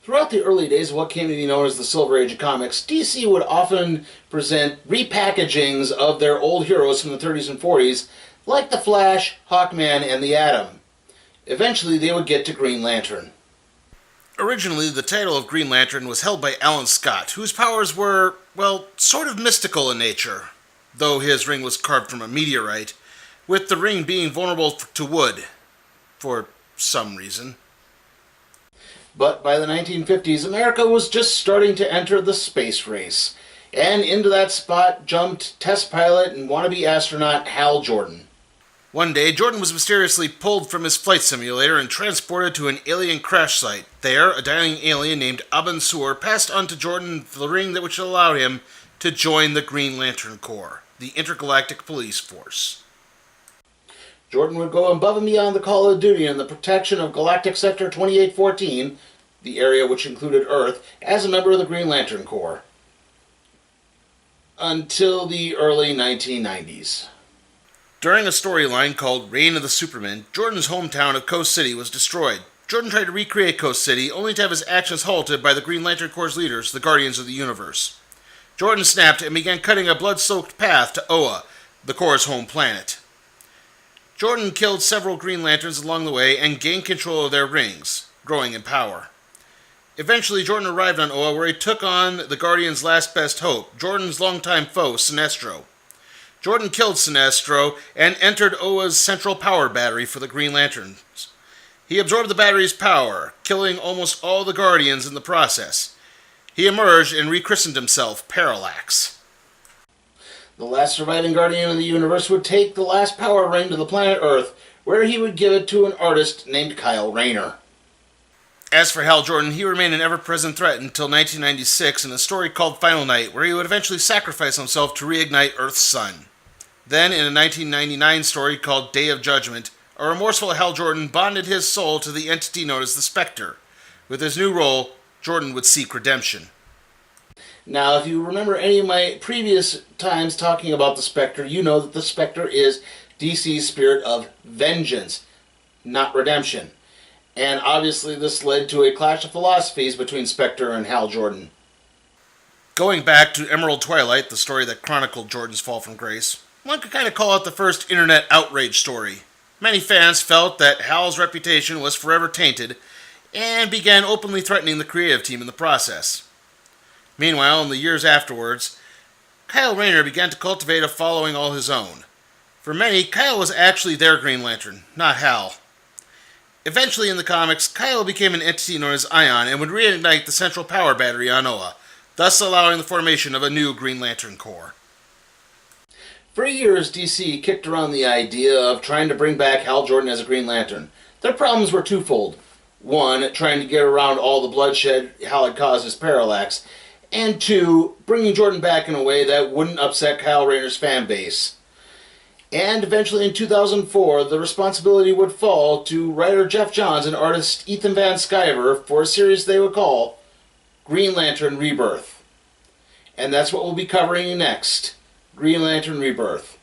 Throughout the early days of what came to be known as the Silver Age of comics, DC would often present repackagings of their old heroes from the 30s and 40s, like the Flash, Hawkman, and the Atom. Eventually, they would get to Green Lantern. Originally, the title of Green Lantern was held by Alan Scott, whose powers were, well, sort of mystical in nature, though his ring was carved from a meteorite, with the ring being vulnerable to wood, for some reason. But by the 1950s, America was just starting to enter the space race, and into that spot jumped test pilot and wannabe astronaut Hal Jordan. One day, Jordan was mysteriously pulled from his flight simulator and transported to an alien crash site. There, a dying alien named Abin Sur passed on to Jordan the ring that which allowed him to join the Green Lantern Corps, the intergalactic police force. Jordan would go above and beyond the call of duty in the protection of Galactic Sector 2814, the area which included Earth, as a member of the Green Lantern Corps. Until the early 1990s. During a storyline called Reign of the Supermen, Jordan's hometown of Coast City was destroyed. Jordan tried to recreate Coast City, only to have his actions halted by the Green Lantern Corps' leaders, the Guardians of the Universe. Jordan snapped and began cutting a blood-soaked path to Oa, the Corps' home planet. Jordan killed several Green Lanterns along the way and gained control of their rings, growing in power. Eventually, Jordan arrived on Oa, where he took on the Guardians' last best hope, Jordan's longtime foe, Sinestro. Jordan killed Sinestro and entered Oa's central power battery for the Green Lanterns. He absorbed the battery's power, killing almost all the Guardians in the process. He emerged and rechristened himself Parallax. The last surviving Guardian of the Universe would take the last power ring to the planet Earth, where he would give it to an artist named Kyle Rayner. As for Hal Jordan, he remained an ever-present threat until 1996 in a story called Final Night, where he would eventually sacrifice himself to reignite Earth's sun. Then, in a 1999 story called Day of Judgment, a remorseful Hal Jordan bonded his soul to the entity known as the Spectre. With his new role, Jordan would seek redemption. Now, if you remember any of my previous times talking about the Spectre, you know that the Spectre is DC's spirit of vengeance, not redemption. And obviously this led to a clash of philosophies between Spectre and Hal Jordan. Going back to Emerald Twilight, the story that chronicled Jordan's fall from grace, one could kind of call it the first internet outrage story. Many fans felt that Hal's reputation was forever tainted and began openly threatening the creative team in the process. Meanwhile, in the years afterwards, Kyle Rayner began to cultivate a following all his own. For many, Kyle was actually their Green Lantern, not Hal. Eventually in the comics, Kyle became an entity known as Ion and would reignite the central power battery on Oa, thus allowing the formation of a new Green Lantern Corps. For years, DC kicked around the idea of trying to bring back Hal Jordan as a Green Lantern. Their problems were twofold. One, trying to get around all the bloodshed Hal had caused as Parallax, and two, bringing Jordan back in a way that wouldn't upset Kyle Rayner's fan base. And eventually in 2004, the responsibility would fall to writer Jeff Johns and artist Ethan Van Sciver for a series they would call Green Lantern Rebirth. And that's what we'll be covering next, Green Lantern Rebirth.